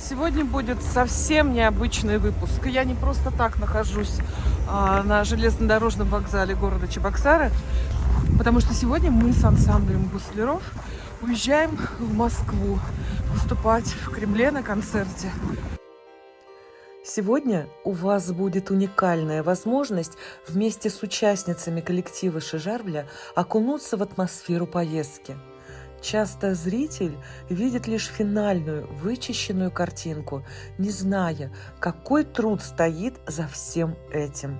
Сегодня будет совсем необычный выпуск. Я не просто так нахожусь на железнодорожном вокзале города Чебоксары, потому что сегодня мы с ансамблем гусляров уезжаем в Москву выступать в Кремле на концерте. Сегодня у вас будет уникальная возможность вместе с участницами коллектива «Шижарвля» окунуться в атмосферу поездки. Часто зритель видит лишь финальную, вычищенную картинку, не зная, какой труд стоит за всем этим.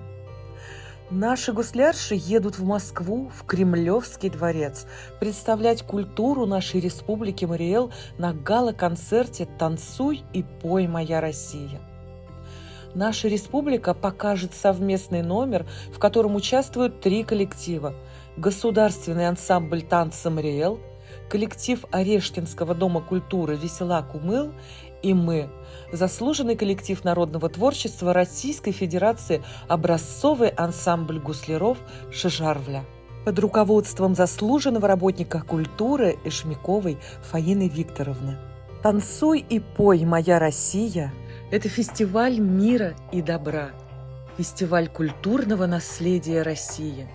Наши гуслярши едут в Москву, в Кремлевский дворец, представлять культуру нашей республики Мариэл на гала-концерте «Танцуй и пой, моя Россия». Наша республика покажет совместный номер, в котором участвуют 3 коллектива: государственный ансамбль танца «Мариэл», коллектив Орешкинского дома культуры «Весела Кумыл» и мы, заслуженный коллектив народного творчества Российской Федерации, образцовый ансамбль гусляров «Шижарвля» под руководством заслуженного работника культуры Эшмяковой Фаины Викторовны. «Танцуй и пой, моя Россия» – это фестиваль мира и добра, фестиваль культурного наследия России,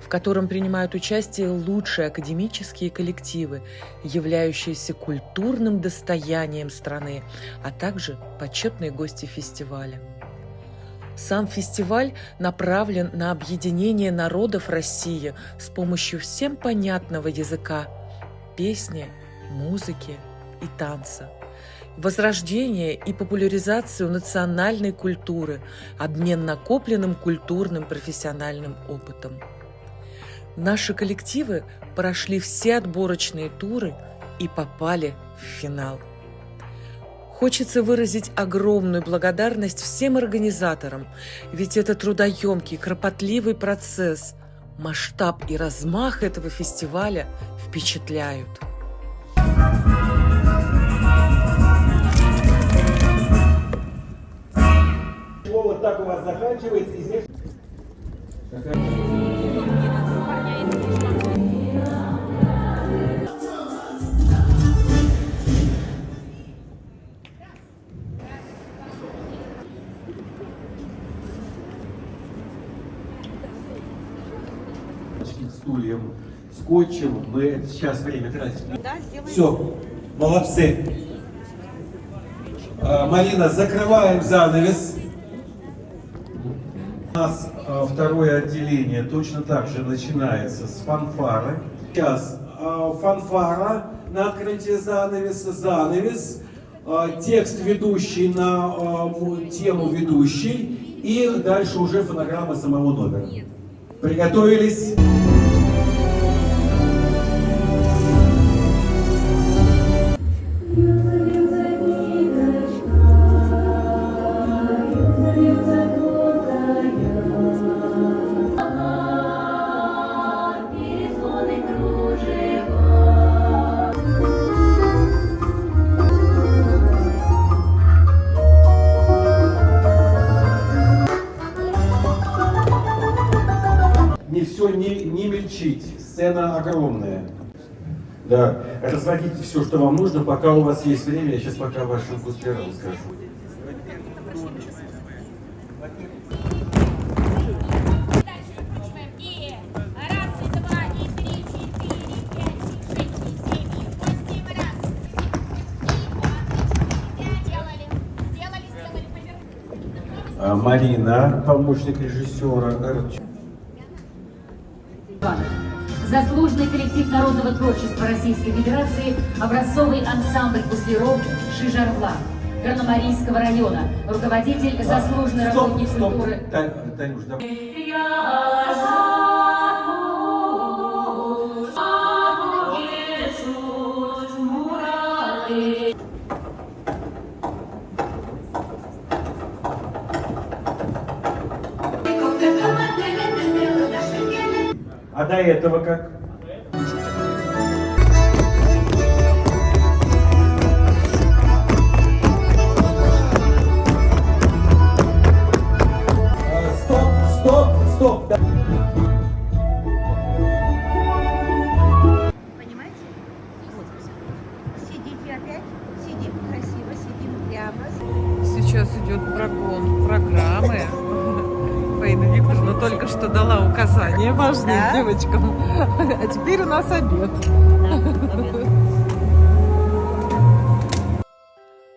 в котором принимают участие лучшие академические коллективы, являющиеся культурным достоянием страны, а также почетные гости фестиваля. Сам фестиваль направлен на объединение народов России с помощью всем понятного языка, песни, музыки и танца, возрождение и популяризацию национальной культуры, обмен накопленным культурным профессиональным опытом. Наши коллективы прошли все отборочные туры и попали в финал. Хочется выразить огромную благодарность всем организаторам, ведь это трудоемкий, кропотливый процесс. Масштаб и размах этого фестиваля впечатляют. Вот так у вас заканчивается, и здесь... Стульям, скотчем, мы сейчас время тратим. Да, все, молодцы. Марина, закрываем занавес. У нас второе отделение точно так же начинается с фанфары. Сейчас фанфара на открытие занавеса, занавес, текст ведущий на тему ведущий и дальше уже фонограмма самого номера. Приготовились? Не мельчить, сцена огромная. Да, разводите все, что вам нужно, пока у вас есть время. Я сейчас пока вашим гуслярам скажу. Марина, помощник режиссера. Заслуженный коллектив народного творчества Российской Федерации, образцовый ансамбль гусляров «Шижарвля» Горно-Марийского района, руководитель, заслуженный работник культуры. Танюш, давай. А до этого как? Стоп! Понимаете? Сидите опять, сидим красиво, сидим прямо. сейчас идет прогон программы. Фаина Викторовна только что дала указания важные девочкам. А теперь у нас обед.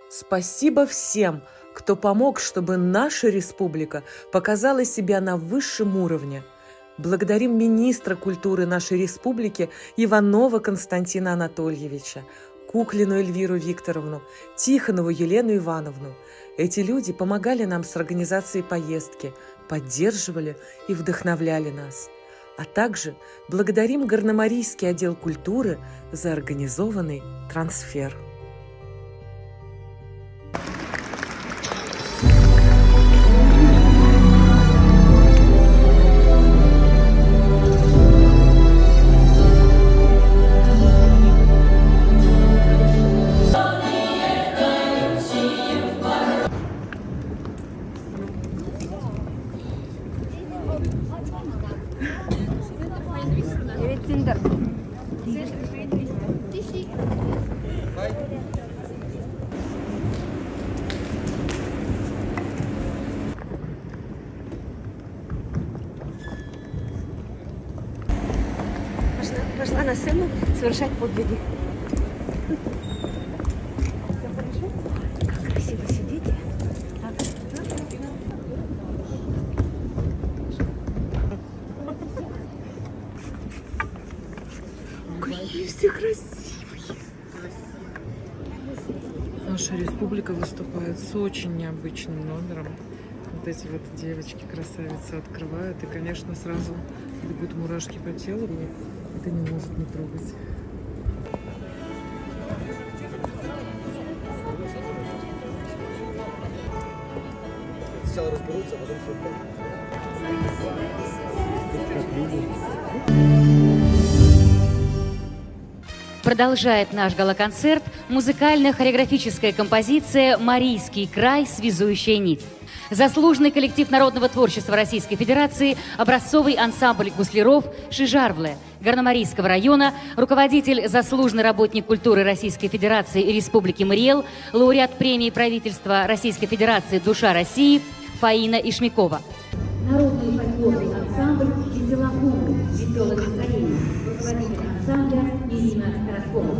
Спасибо всем, кто помог, чтобы наша республика показала себя на высшем уровне. Благодарим министра культуры нашей республики Иванова Константина Анатольевича, Куклину Эльвиру Викторовну, Тихонову Елену Ивановну. Эти люди помогали нам с организацией поездки, поддерживали и вдохновляли нас. А также благодарим Горномарийский отдел культуры за организованный трансфер. Пошла на сцену совершать подвиги. Все хорошо? Как красиво сидите. Какие все красивые! Наша республика выступает с очень необычным номером. Вот эти вот девочки-красавицы открывают, и, конечно, сразу бегут мурашки по телу. Это не может не трогать. Сначала разберутся, а потом все. Продолжает наш галоконцерт музыкально-хореографическая композиция «Марийский край. Связующая нить». Заслуженный коллектив народного творчества Российской Федерации, образцовый ансамбль гусляров «Шижарвле» Горномарийского района, руководитель, заслуженный работник культуры Российской Федерации и Республики Мариэл, лауреат премии правительства Российской Федерации «Душа России» Фаина Ишмякова. Народный фольклорный ансамбль из села Кубру «Веселое настроение», руководитель ансамбля Ирина Короткова.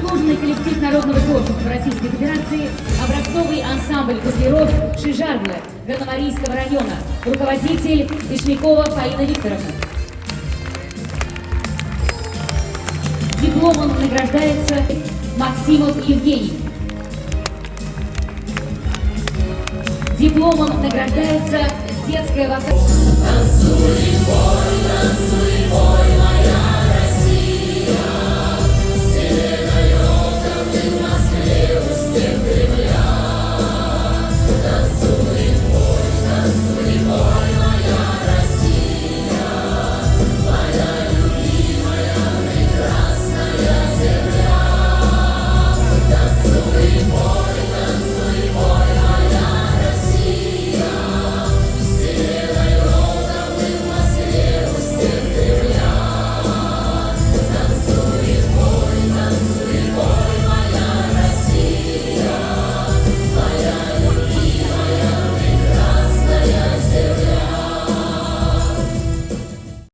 Заслуженный коллектив народного творчества Российской Федерации, образцовый ансамбль козлеров Шижарглы Горномарийского района, руководитель Вишнякова Фаина Викторовна. Дипломом награждается Максимов Евгений. Дипломом награждается детская вокальная. Танцуй, бой, моя